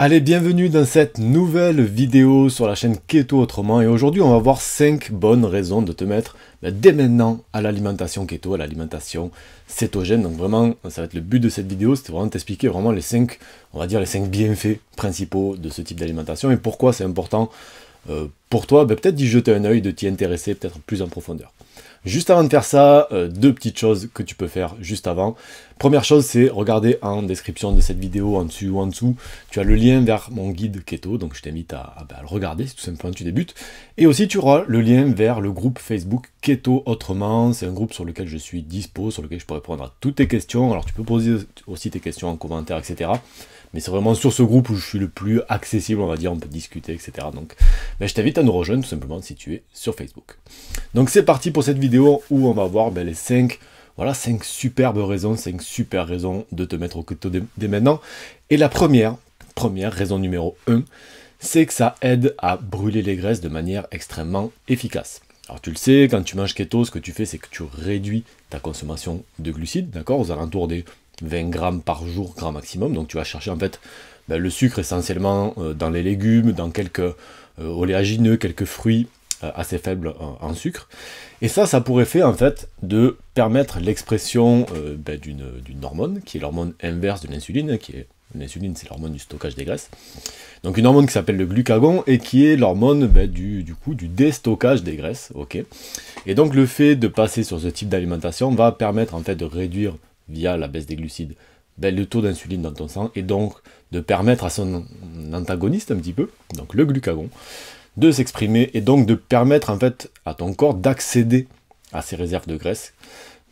Allez, bienvenue dans cette nouvelle vidéo sur la chaîne Keto Autrement. Et aujourd'hui, on va voir 5 bonnes raisons de te mettre dès maintenant à l'alimentation keto, à l'alimentation cétogène. Donc vraiment, ça va être le but de cette vidéo, c'était vraiment de t'expliquer vraiment les 5, on va dire les 5 bienfaits principaux de ce type d'alimentation et pourquoi c'est important pour toi, peut-être d'y jeter un œil, de t'y intéresser peut-être plus en profondeur. Juste avant de faire ça, deux petites choses que tu peux faire juste avant. Première chose, c'est regarder en description de cette vidéo, en dessus ou en dessous, tu as le lien vers mon guide keto, donc je t'invite à le regarder si tout simplement tu débutes. Et aussi tu auras le lien vers le groupe Facebook Keto Autrement, c'est un groupe sur lequel je suis dispo, sur lequel je peux répondre à toutes tes questions. Alors tu peux poser aussi tes questions en commentaire, etc. Mais c'est vraiment sur ce groupe où je suis le plus accessible, on va dire, on peut discuter, etc. Donc je t'invite à nous rejoindre tout simplement si tu es sur Facebook. Donc c'est parti pour cette vidéo où on va voir les 5 superbes raisons, 5 super raisons de te mettre au keto dès maintenant. Et la première raison numéro 1, c'est que ça aide à brûler les graisses de manière extrêmement efficace. Alors tu le sais, quand tu manges keto, ce que tu fais, c'est que tu réduis ta consommation de glucides, d'accord, aux alentours des 20 grammes par jour, grand maximum. Donc tu vas chercher en fait le sucre essentiellement dans les légumes, dans quelques oléagineux, quelques fruits assez faibles en sucre. Et ça pourrait faire en fait de permettre l'expression d'une hormone, qui est l'hormone inverse de l'insuline, l'insuline c'est l'hormone du stockage des graisses. Donc une hormone qui s'appelle le glucagon et qui est l'hormone du déstockage des graisses. Okay. Et donc le fait de passer sur ce type d'alimentation va permettre en fait de réduire via la baisse des glucides le taux d'insuline dans ton sang et donc de permettre à son antagoniste un petit peu, donc le glucagon, de s'exprimer et donc de permettre en fait à ton corps d'accéder à ces réserves de graisse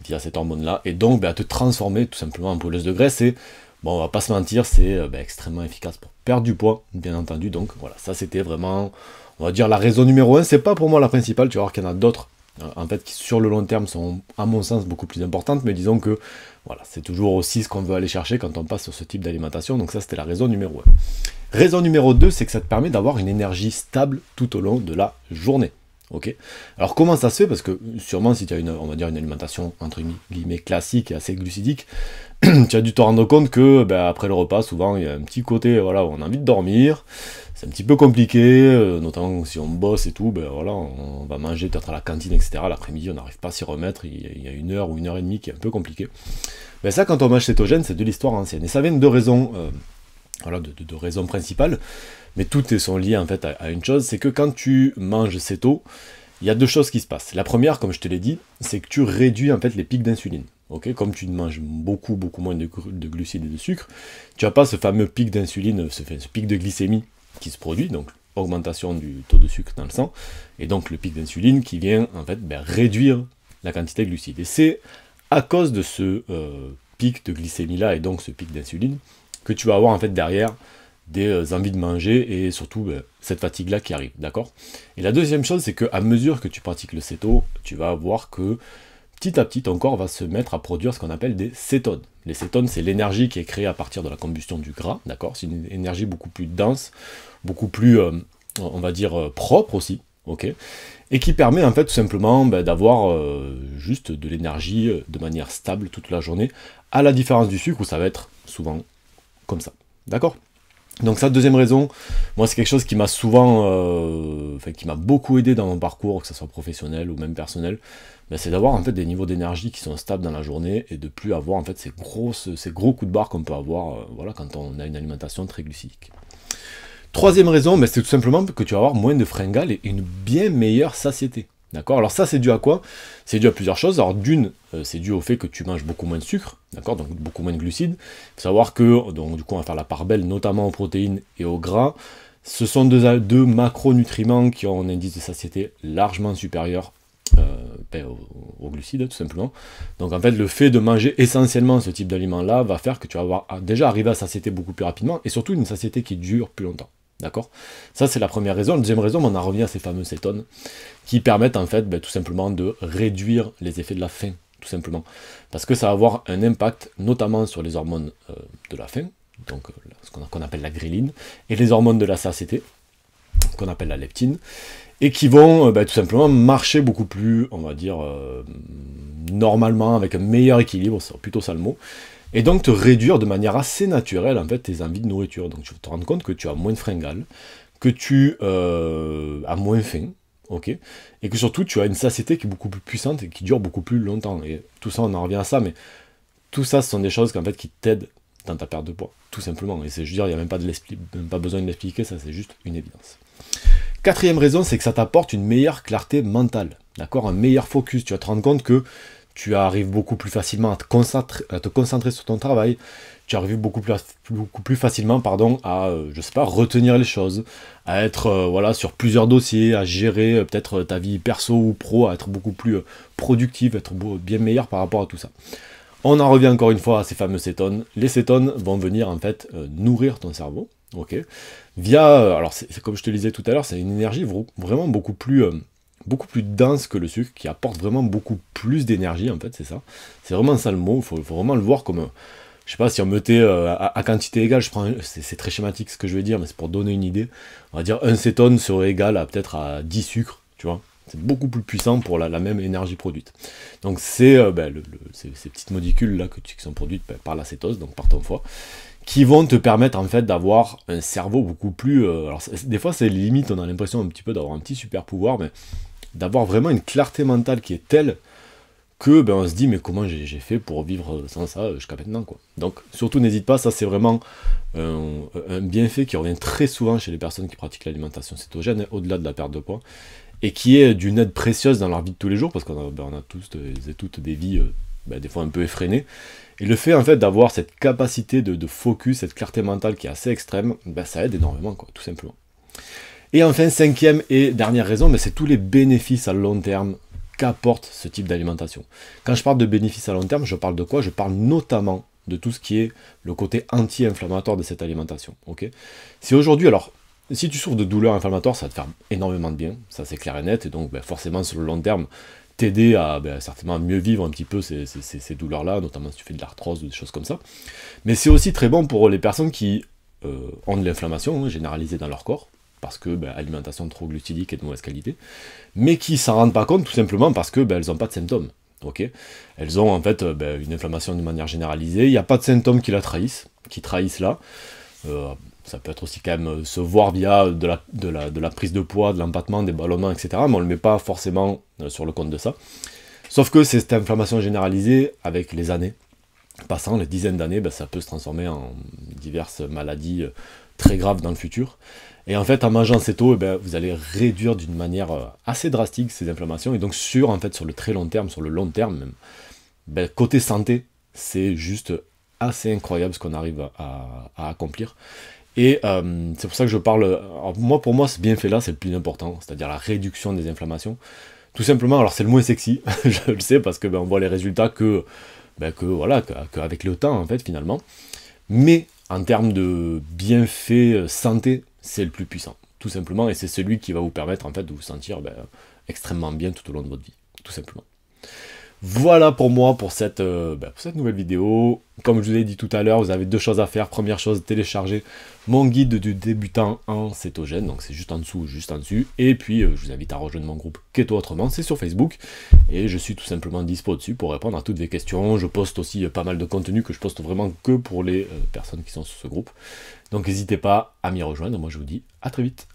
via cette hormone là et donc à te transformer tout simplement en brûleuse de graisse. Et bon, on va pas se mentir, c'est extrêmement efficace pour perdre du poids, bien entendu. Donc voilà, ça c'était vraiment, on va dire, la raison numéro 1. C'est pas pour moi la principale, tu vas voir qu'il y en a d'autres en fait qui sur le long terme sont à mon sens beaucoup plus importantes, mais disons que voilà, c'est toujours aussi ce qu'on veut aller chercher quand on passe sur ce type d'alimentation. Donc ça c'était la raison numéro 1. Raison numéro 2, c'est que ça te permet d'avoir une énergie stable tout au long de la journée. Ok. Alors comment ça se fait? Parce que sûrement si tu as on va dire une alimentation entre guillemets classique et assez glucidique, tu as dû te rendre compte que après le repas, souvent il y a un petit côté où on a envie de dormir, c'est un petit peu compliqué, notamment si on bosse et tout, voilà, on va manger peut-être à la cantine, etc. L'après-midi on n'arrive pas à s'y remettre, il y a 1 heure ou 1 heure et demie qui est un peu compliqué. Ça, quand on mange cétogène, c'est de l'histoire ancienne. Et ça vient de 2 raisons, de raisons principales, mais toutes sont liées en fait à une chose, c'est que quand tu manges céto, il y a 2 choses qui se passent. La première, comme je te l'ai dit, c'est que tu réduis en fait les pics d'insuline. Okay, comme tu manges beaucoup moins de glucides et de sucre, tu n'as pas ce fameux pic d'insuline, ce pic de glycémie qui se produit, donc augmentation du taux de sucre dans le sang, et donc le pic d'insuline qui vient en fait réduire la quantité de glucides. Et c'est à cause de ce pic de glycémie là et donc ce pic d'insuline que tu vas avoir en fait derrière des envies de manger et surtout cette fatigue là qui arrive, d'accord? Et la deuxième chose, c'est qu'à mesure que tu pratiques le céto, tu vas voir que petit à petit, ton corps va se mettre à produire ce qu'on appelle des cétones. Les cétones, c'est l'énergie qui est créée à partir de la combustion du gras, d'accord? C'est une énergie beaucoup plus dense, beaucoup plus, on va dire, propre aussi, ok? Et qui permet en fait tout simplement d'avoir juste de l'énergie de manière stable toute la journée, à la différence du sucre où ça va être souvent comme ça, d'accord? Donc ça, deuxième raison, moi c'est quelque chose qui m'a souvent, qui m'a beaucoup aidé dans mon parcours, que ce soit professionnel ou même personnel, c'est d'avoir en fait des niveaux d'énergie qui sont stables dans la journée et de plus avoir en fait ces gros coups de barre qu'on peut avoir quand on a une alimentation très glucidique. Troisième raison, c'est tout simplement que tu vas avoir moins de fringales et une bien meilleure satiété. D'accord? Alors ça, c'est dû à quoi? C'est dû à plusieurs choses. Alors d'une, c'est dû au fait que tu manges beaucoup moins de sucre, d'accord? Donc beaucoup moins de glucides. Il faut savoir que, donc du coup, on va faire la part belle, notamment aux protéines et aux gras. Ce sont deux macronutriments qui ont un indice de satiété largement supérieur aux glucides, tout simplement. Donc en fait, le fait de manger essentiellement ce type d'aliment-là va faire que tu vas déjà arriver à satiété beaucoup plus rapidement, et surtout une satiété qui dure plus longtemps. D'accord? Ça, c'est la première raison. La deuxième raison, on en revient à ces fameux cétones qui permettent en fait tout simplement de réduire les effets de la faim, tout simplement. Parce que ça va avoir un impact notamment sur les hormones de la faim, donc ce qu'on appelle la ghrelin, et les hormones de la satiété, qu'on appelle la leptine, et qui vont tout simplement marcher beaucoup plus, on va dire, normalement, avec un meilleur équilibre, c'est plutôt ça le mot, et donc te réduire de manière assez naturelle en fait tes envies de nourriture. Donc tu vas te rendre compte que tu as moins de fringales, que tu as moins faim, ok, et que surtout tu as une satiété qui est beaucoup plus puissante et qui dure beaucoup plus longtemps. Et tout ça, on en revient à ça, mais tout ça, ce sont des choses qu'en fait qui t'aident dans ta perte de poids, tout simplement. Et c'est, je veux dire, il n'y a même pas besoin de l'expliquer, ça c'est juste une évidence. Quatrième raison, c'est que ça t'apporte une meilleure clarté mentale, d'accord, un meilleur focus. Tu vas te rendre compte que tu arrives beaucoup plus facilement à te concentrer sur ton travail, tu arrives beaucoup plus facilement, pardon, à, je sais pas, retenir les choses, à être voilà, sur plusieurs dossiers, à gérer peut-être ta vie perso ou pro, à être beaucoup plus productif, être bien meilleur par rapport à tout ça. On en revient encore une fois à ces fameux cétones. Les cétones vont venir en fait nourrir ton cerveau, ok, via, alors c'est comme je te le disais tout à l'heure, c'est une énergie vraiment beaucoup plus dense que le sucre, qui apporte vraiment beaucoup plus d'énergie, en fait, c'est ça. C'est vraiment ça le mot, il faut vraiment le voir comme, je sais pas, si on mettait à quantité égale, c'est très schématique ce que je vais dire, mais c'est pour donner une idée. On va dire un cétone serait égal à peut-être à 10 sucres, tu vois. C'est beaucoup plus puissant pour la même énergie produite. Donc c'est ces petites molécules là qui sont produites par la cétose, donc par ton foie, qui vont te permettre en fait d'avoir un cerveau beaucoup plus... alors des fois c'est limite, on a l'impression un petit peu d'avoir un petit super pouvoir, mais d'avoir vraiment une clarté mentale qui est telle que on se dit mais comment j'ai fait pour vivre sans ça jusqu'à maintenant, quoi. Donc surtout n'hésite pas, ça c'est vraiment un bienfait qui revient très souvent chez les personnes qui pratiquent l'alimentation cétogène, au-delà de la perte de poids, et qui est d'une aide précieuse dans leur vie de tous les jours, parce qu'on a tous et toutes des vies des fois un peu effrénées, et le fait en fait d'avoir cette capacité de focus, cette clarté mentale qui est assez extrême, ça aide énormément, quoi, tout simplement. Et enfin, cinquième et dernière raison, c'est tous les bénéfices à long terme qu'apporte ce type d'alimentation. Quand je parle de bénéfices à long terme, je parle de quoi? Je parle notamment de tout ce qui est le côté anti-inflammatoire de cette alimentation. Okay, si aujourd'hui, alors, si tu souffres de douleurs inflammatoires, ça va te faire énormément de bien, ça c'est clair et net, et donc forcément sur le long terme, t'aider à certainement mieux vivre un petit peu ces douleurs-là, notamment si tu fais de l'arthrose ou des choses comme ça. Mais c'est aussi très bon pour les personnes qui ont de l'inflammation généralisée dans leur corps, parce que alimentation trop glucidique et de mauvaise qualité, mais qui s'en rendent pas compte tout simplement parce que elles n'ont pas de symptômes. Okay, elles ont en fait une inflammation de manière généralisée, il n'y a pas de symptômes qui trahissent là. Ça peut être aussi quand même se voir via de la prise de poids, de l'empattement, des ballonnements, etc. Mais on ne le met pas forcément sur le compte de ça. Sauf que cette inflammation généralisée, avec les années passant, les dizaines d'années, ça peut se transformer en diverses maladies très graves dans le futur. Et en fait, en mangeant céto, vous allez réduire d'une manière assez drastique ces inflammations. Et donc sur le très long terme, sur le long terme même, côté santé, c'est juste assez incroyable ce qu'on arrive à accomplir. Et c'est pour ça que je parle, alors pour moi ce bienfait-là, c'est le plus important, c'est-à-dire la réduction des inflammations. Tout simplement, alors c'est le moins sexy, je le sais, parce que on voit les résultats qu'avec le temps, en fait, finalement. Mais en termes de bienfait santé, c'est le plus puissant, tout simplement, et c'est celui qui va vous permettre, en fait, de vous sentir extrêmement bien tout au long de votre vie, tout simplement. Voilà pour moi pour cette nouvelle vidéo. Comme je vous ai dit tout à l'heure, vous avez deux choses à faire. Première chose, télécharger mon guide du débutant en cétogène. Donc c'est juste en dessous, juste en dessus. Et puis je vous invite à rejoindre mon groupe Keto Autrement, c'est sur Facebook. Et je suis tout simplement dispo dessus pour répondre à toutes vos questions. Je poste aussi pas mal de contenu que je poste vraiment que pour les personnes qui sont sur ce groupe. Donc n'hésitez pas à m'y rejoindre. Moi je vous dis à très vite.